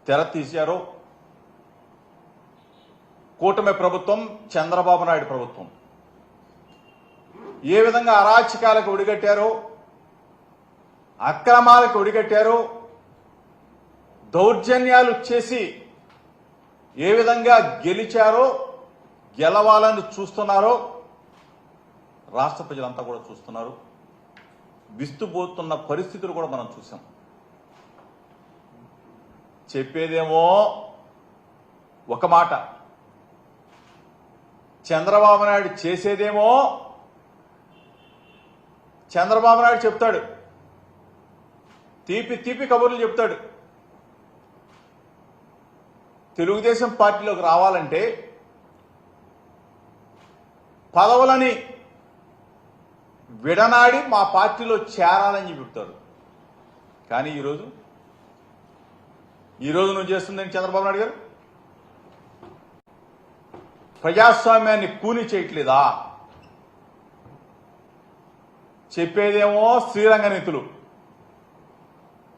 తెర తీశారో కూటమి ప్రభుత్వం, చంద్రబాబు నాయుడు ప్రభుత్వం ఏ విధంగా అరాచకాలకు ఒడిగట్టారో, అక్రమాలకు ఒడిగట్టారో, దౌర్జన్యాలు చేసి ఏ విధంగా గెలిచారో, గెలవాలని చూస్తున్నారో రాష్ట్ర ప్రజలంతా కూడా చూస్తున్నారు. విస్తుపోతున్న పరిస్థితులు కూడా మనం చూసాం. చెప్పేదేమో ఒక మాట, చంద్రబాబు నాయుడు చేసేదేమో చంద్రబాబు నాయుడు చెప్తాడు, తీపి తీపి కబుర్లు చెప్తాడు. తెలుగుదేశం పార్టీలోకి రావాలంటే పదవులని విడనాడి మా పార్టీలో చేరాలని చెప్తాడు. కానీ ఈరోజు నువ్వు చేస్తుందని చంద్రబాబు నాయుడు గారు ప్రజాస్వామ్యాన్ని కూని చేయట్లేదా? చెప్పేదేమో శ్రీరంగ నీతులు,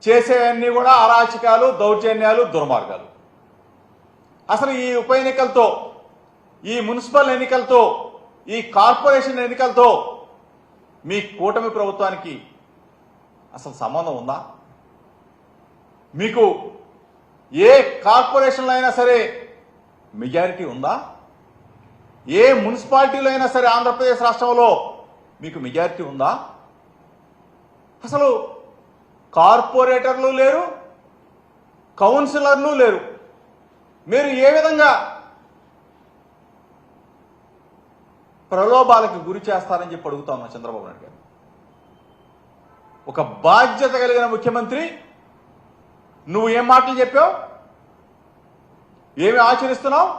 చేసేవన్నీ కూడా అరాచకాలు, దౌర్జన్యాలు, దుర్మార్గాలు. అసలు ఈ ఉప ఎన్నికలతో, ఈ మున్సిపల్ ఎన్నికలతో, ఈ కార్పొరేషన్ ఎన్నికలతో మీ కూటమి ప్రభుత్వానికి అసలు సంబంధం ఉందా? మీకు ఏ కార్పొరేషన్లో అయినా సరే మెజారిటీ ఉందా? ఏ మున్సిపాలిటీలో అయినా సరే ఆంధ్రప్రదేశ్ రాష్ట్రంలో మీకు మెజారిటీ ఉందా? అసలు కార్పొరేటర్లు లేరు, కౌన్సిలర్లు లేరు. మీరు ఏ విధంగా ప్రలోభాలకు గురి చేస్తారని చెప్పి అడుగుతా ఉన్నా చంద్రబాబు నాయుడు గారు. ఒక బాధ్యత కలిగిన ముఖ్యమంత్రి, నువ్వు ఏం మాటలు చెప్పావు, ఏమి ఆచరిస్తున్నావు?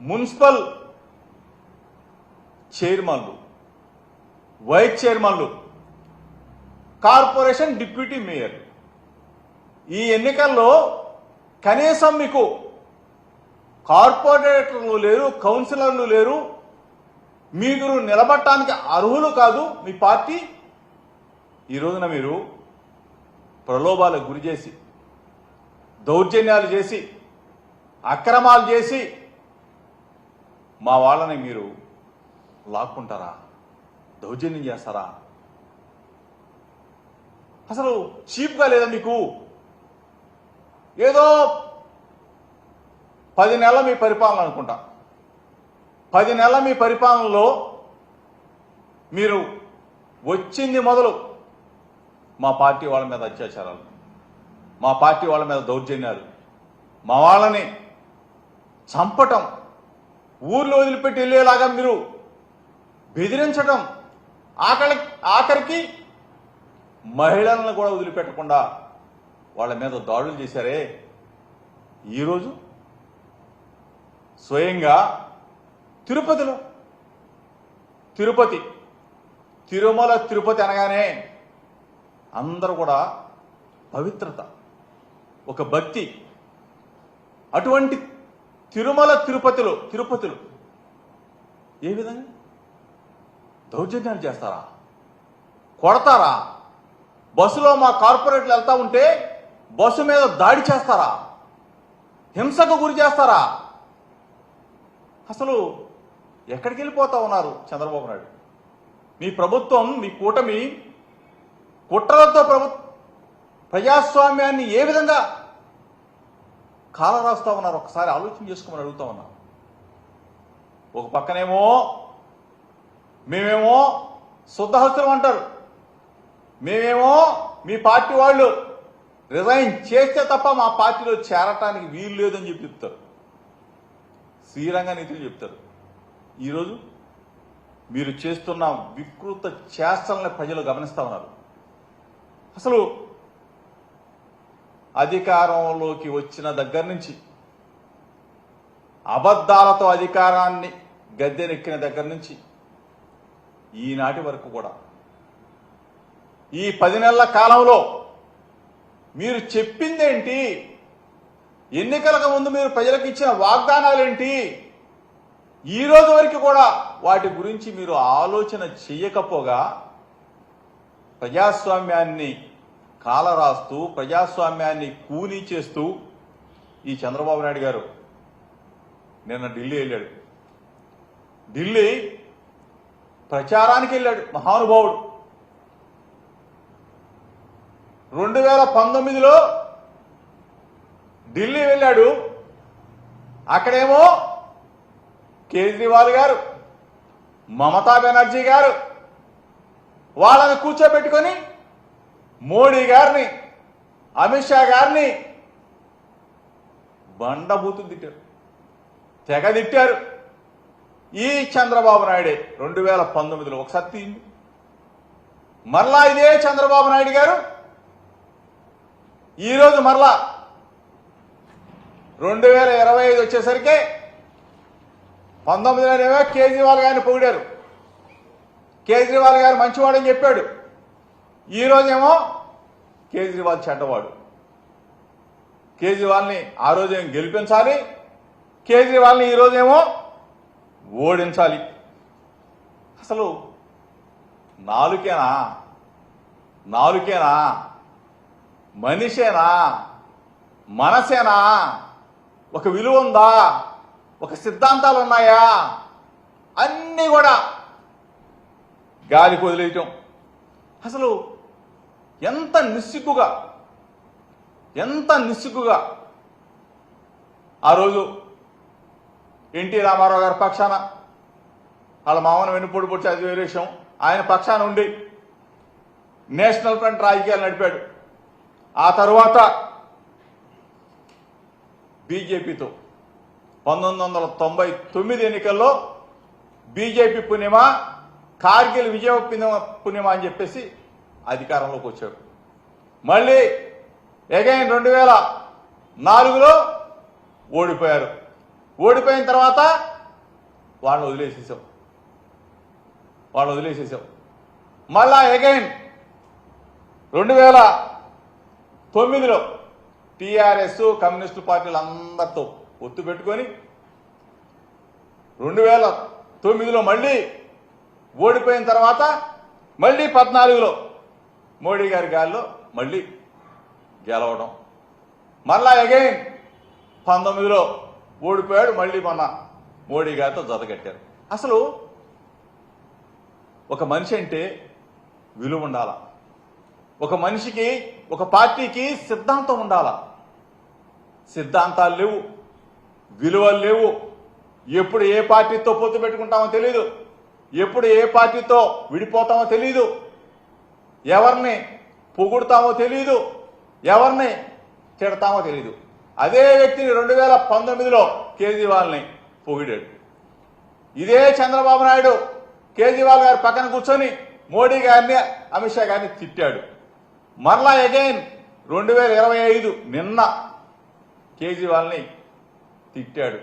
మున్సిపల్ చైర్మన్లు, వైస్ చైర్మన్లు, కార్పొరేషన్ డిప్యూటీ మేయర్, ఈ ఎన్నికల్లో కనీసం మీకు కార్పొరేటర్లు లేరు, కౌన్సిలర్లు లేరు, మీరు నిలబడటానికి అర్హులు కాదు మీ పార్టీ. ఈ రోజున మీరు ప్రలోభాలకు గురి చేసి, దౌర్జన్యాలు చేసి, అక్రమాలు చేసి మా వాళ్ళని మీరు లాక్కుంటారా? దౌర్జన్యం చేస్తారా? అసలు చీప్గా లేదా మీకు? ఏదో 10 నెలల మీ పరిపాలన అనుకుంటా, 10 నెలల మీ పరిపాలనలో మీరు వచ్చింది మొదలు మా పార్టీ వాళ్ళ మీద అత్యాచారాలు, మా పార్టీ వాళ్ళ మీద దౌర్జన్యాలు, మా వాళ్ళని చంపటం, ఊర్లో వదిలిపెట్టి వెళ్ళేలాగా మీరు బెదిరించడం, ఆఖరికి మహిళలను కూడా వదిలిపెట్టకుండా వాళ్ళ మీద దాడులు చేశారే. ఈరోజు స్వయంగా తిరుమల తిరుపతి అనగానే అందరూ కూడా పవిత్రత, ఒక భక్తి. అటువంటి తిరుమల తిరుపతిలో ఏ విధంగా దౌర్జన్యాలు చేస్తారా? కొడతారా? బస్సులో మా కార్పొరేట్లు వెళ్తా ఉంటే బస్సు మీద దాడి చేస్తారా? హింసకు గురి చేస్తారా? అసలు ఎక్కడికి వెళ్ళిపోతా ఉన్నారు చంద్రబాబు నాయుడు? మీ ప్రభుత్వం, మీ కూటమి కుట్రలతో ప్రజాస్వామ్యాన్ని ఏ విధంగా కాలరాస్తా ఉన్నారు ఒకసారి ఆలోచన చేసుకోమని అడుగుతా ఉన్నా. ఒక పక్కనేమో మేమేమో శుద్ధహస్తులం అంటారు, మేమేమో మీ పార్టీ వాళ్ళు రిజైన్ చేస్తే తప్ప మా పార్టీలో చేరటానికి వీలు లేదని చెప్పి చెప్తారు, శ్రీరంగ నీతులు చెప్తారు. ఈరోజు మీరు చేస్తున్న వికృత చేష్టల్ని ప్రజలు గమనిస్తా ఉన్నారు. అసలు అధికారంలోకి వచ్చిన దగ్గర నుంచి, అబద్ధాలతో అధికారాన్ని గద్దెనెక్కిన దగ్గర నుంచి ఈనాటి వరకు కూడా ఈ 10 నెలల కాలంలో మీరు చెప్పిందేంటి? ఎన్నికలకు ముందు మీరు ప్రజలకు ఇచ్చిన వాగ్దానాలేంటి? ఈ రోజు వరకు కూడా వాటి గురించి మీరు ఆలోచన చేయకపోగా ప్రజాస్వామ్యాన్ని కాలరాస్తూ ప్రజాస్వామ్యాన్ని కూనీ చేస్తూ ఈ చంద్రబాబు నాయుడు గారు నిన్న ఢిల్లీ వెళ్ళాడు. ఢిల్లీ ప్రచారానికి వెళ్ళాడు మహానుభావుడు. 2019లో ఢిల్లీ వెళ్ళాడు. అక్కడేమో కేజ్రీవాల్ గారు, మమతా బెనర్జీ గారు వాళ్ళని కూర్చోబెట్టుకొని మోడీ గారిని, అమిత్ షా గారిని బండబూతులు తిట్టారు, తెగ తిట్టారు. ఈ చంద్రబాబు నాయుడే 2019లో ఒకసారి తీయండి. మరలా ఇదే చంద్రబాబు నాయుడు గారు ఈరోజు మరలా 2025 వచ్చేసరికి 19లోనేమో కేజ్రీవాల్ గారిని పొగిడారు. కేజ్రీవాల్ గారు మంచివాడని చెప్పాడు. ఈరోజేమో కేజ్రీవాల్ చెడ్డవాడు. కేజ్రీవాల్ని ఆ రోజేమో గెలిపించాలి, కేజ్రీవాల్ని ఈరోజేమో ఓడించాలి. అసలు నాలుకేనా మనిషేనా, మనసేనా, ఒక విలువ ఉందా, ఒక సిద్ధాంతాలు ఉన్నాయా, అన్నీ కూడా గాలికి వదిలేయటం. అసలు ఎంత నిస్సిగ్గుగా ఆ రోజు ఎన్టీ రామారావు గారి పక్షాన, వాళ్ళ మామను వెన్నుపోటు పొడిచి అది వేరే విషయం, ఆయన పక్షాన ఉండి నేషనల్ ఫ్రంట్ రాజకీయాలు నడిపాడు. ఆ తరువాత బీజేపీతో 1999 ఎన్నికల్లో బీజేపీ పుణ్యమా, కార్గిల్ విజయ పుణ్యమా అని చెప్పేసి అధికారంలోకి వచ్చాడు. మళ్ళీ అగైన్ 2004లో ఓడిపోయారు. ఓడిపోయిన తర్వాత వాళ్ళని వదిలేసేసాం. మళ్ళా అగైన్ 2009లో టీఆర్ఎస్, కమ్యూనిస్టు పార్టీలు అందరితో పొత్తు పెట్టుకొని 2009లో మళ్ళీ ఓడిపోయిన తర్వాత మళ్ళీ 14లో మోడీ గారి గాల్లో మళ్ళీ గెలవడం. మళ్ళా అగైన్ 19లో ఓడిపోయాడు. మళ్ళీ మొన్న మోడీ గారితో జతకట్టారు. అసలు ఒక మనిషి అంటే విలువ ఉండాలా, ఒక మనిషికి, ఒక పార్టీకి సిద్ధాంతం ఉండాలా. సిద్ధాంతాలు లేవు, విలువలు లేవు. ఎప్పుడు ఏ పార్టీతో పొత్తు పెట్టుకుంటామో తెలీదు, ఎప్పుడు ఏ పార్టీతో విడిపోతామో తెలీదు, ఎవరిని పొగుడుతామో తెలీదు, ఎవరిని తిడతామో తెలీదు. అదే వ్యక్తిని 2019లో కేజ్రీవాల్ని పొగిడాడు. ఇదే చంద్రబాబు నాయుడు కేజ్రీవాల్ గారి పక్కన కూర్చొని మోడీ గారిని, అమిత్ షా గారిని తిట్టాడు. మరలా అగైన్ 2025 నిన్న కేజ్రీవాల్ని తిట్టాడు,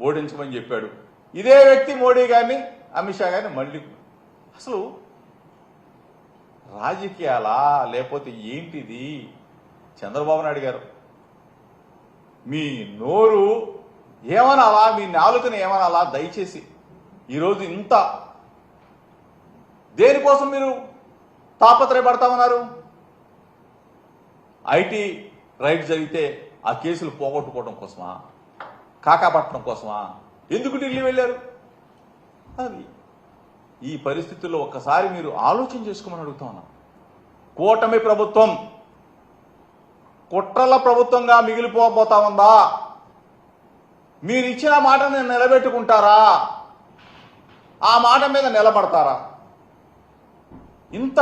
ఓడించమని చెప్పాడు. ఇదే వ్యక్తి మోడీ గారిని, అమిత్ షా గారిని మళ్ళీ. అసలు రాజకీయాలా లేకపోతే ఏంటిది? చంద్రబాబు నాయుడు గారు మీ నోరు ఏమనాలా, మీ నాలుకని ఏమనాలా? దయచేసి ఈరోజు ఇంత దేనికోసం మీరు తాపత్రయపడతా ఉన్నారు? ఐటీ రైట్ జరిగితే ఆ కేసులు పోగొట్టుకోవడం కోసమా, కాకాపట్టడం కోసమా? ఎందుకు ఢిల్లీ వెళ్ళారు? అది ఈ పరిస్థితుల్లో ఒక్కసారి మీరు ఆలోచన చేసుకోమని అడుగుతా ఉన్నా. కూటమి ప్రభుత్వం కుట్రల ప్రభుత్వంగా మిగిలిపోబోతా ఉందా? మీరు ఇచ్చిన మాటను నిలబెట్టుకుంటారా? ఆ మాట మీద నిలబడతారా? ఇంత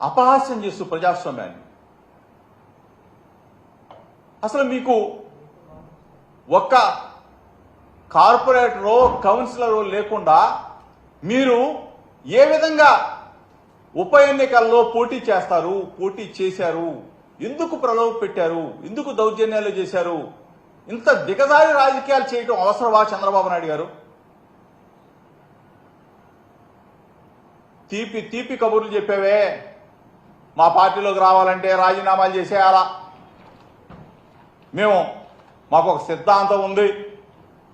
అపహాస్యం చేస్తూ ప్రజాస్వామ్యాన్ని, అసలు మీకు ఒక్క కార్పొరేటరో కౌన్సిలరో లేకుండా మీరు ఏ విధంగా ఉప ఎన్నికల్లో పోటీ చేస్తారు, పోటీ చేశారు? ఎందుకు ప్రలోభ పెట్టారు? ఎందుకు దౌర్జన్యాలు చేశారు? ఇంత దిగజారి రాజకీయాలు చేయటం అవసరమా చంద్రబాబు నాయుడు గారు? తీపి కబుర్లు చెప్పావే, మా పార్టీలోకి రావాలంటే రాజీనామాలు చేసేయాలా, మాకు ఒక సిద్ధాంతం ఉంది,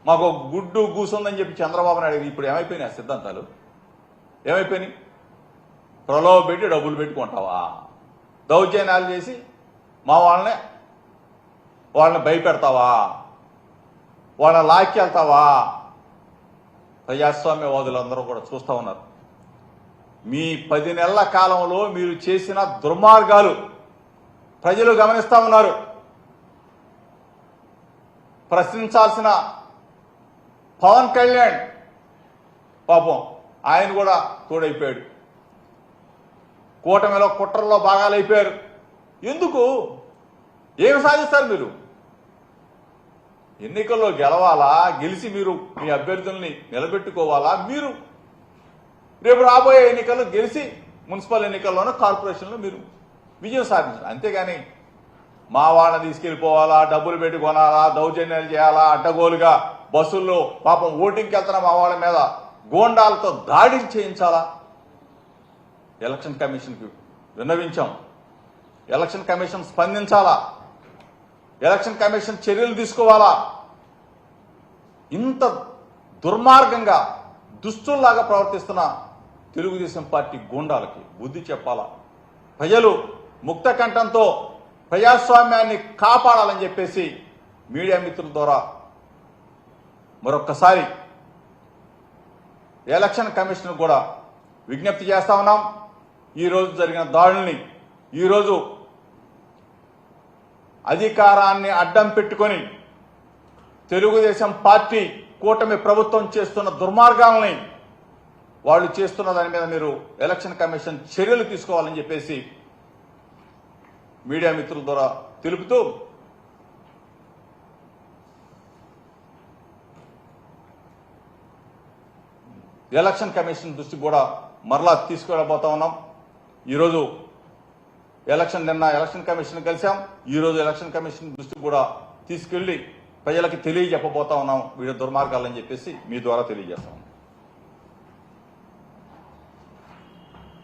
మాకు ఒక గుడ్డు కూసుందని చెప్పి చంద్రబాబు నాయుడు ఇప్పుడు ఏమైపోయినాయి? ఆ సిద్ధాంతాలు ఏమైపోయినాయి? ప్రలోభ పెట్టి డబ్బులు పెట్టుకుంటావా? దౌర్జన్యాలు చేసి మా వాళ్ళని భయపెడతావా, వాళ్ళని లాక్కెళ్తావా? ప్రజాస్వామ్యవాదులందరూ కూడా చూస్తూ ఉన్నారు. మీ 10 నెలల కాలంలో మీరు చేసిన దుర్మార్గాలు ప్రజలు గమనిస్తా ఉన్నారు. ప్రశ్నించాల్సిన పవన్ కళ్యాణ్ పాపం ఆయన కూడా తోడైపోయాడు. కూటమిలో కుట్రల్లో భాగాలైపోయారు. ఎందుకు? ఏమి సాధిస్తారు మీరు? ఎన్నికల్లో గెలవాలా, గెలిచి మీరు మీ అభ్యర్థుల్ని నిలబెట్టుకోవాలా? మీరు రేపు రాబోయే ఎన్నికల్లో గెలిచి మున్సిపల్ ఎన్నికల్లోనూ కార్పొరేషన్లో మీరు విజయం సాధించాలి. అంతేగాని మా వాళ్ళని తీసుకెళ్లిపోవాలా, డబ్బులు పెట్టి కొనాలా, దౌర్జన్యాలు చేయాలా, అడ్డగోలుగా బస్సుల్లో పాపం ఓటింగ్కి వెళ్తున్న మా వాళ్ళ మీద గోండాలతో దాడి చేయించాలా? ఎలక్షన్ కమిషన్కి విన్నవించాం. ఎలక్షన్ కమిషన్ స్పందించాలా? ఎలక్షన్ కమిషన్ చర్యలు తీసుకోవాలా? ఇంత దుర్మార్గంగా దుస్తుల్లాగా ప్రవర్తిస్తున్న తెలుగుదేశం పార్టీ గూండాలకి బుద్ధి చెప్పాలా? ప్రజలు ముక్త కంఠంతో ప్రజాస్వామ్యాన్ని కాపాడాలని చెప్పేసి మీడియా మిత్రుల ద్వారా మరొక్కసారి ఎలక్షన్ కమిషన్ కూడా విజ్ఞప్తి చేస్తా ఉన్నాం. ఈరోజు జరిగిన దాడుల్ని, ఈరోజు అధికారాన్ని అడ్డం పెట్టుకొని తెలుగుదేశం పార్టీ కూటమి ప్రభుత్వం చేస్తున్న దుర్మార్గాలని వాళ్ళు చేస్తున్న దాని మీద మీరు ఎలక్షన్ కమిషన్ చర్యలు తీసుకోవాలని చెప్పేసి మీడియా మిత్రుల ద్వారా తెలుపుతూ ఎలక్షన్ కమిషన్ దృష్టికి కూడా మరలా తీసుకువెళ్ళబోతా ఉన్నాం. ఈరోజు నిన్న ఎలక్షన్ కమిషన్ కలిసాం. ఈరోజు ఎలక్షన్ కమిషన్ దృష్టికి కూడా తీసుకెళ్లి ప్రజలకు తెలియజెప్పబోతా ఉన్నాం వీడి దుర్మార్గాలని చెప్పేసి మీ ద్వారా తెలియజేస్తాం.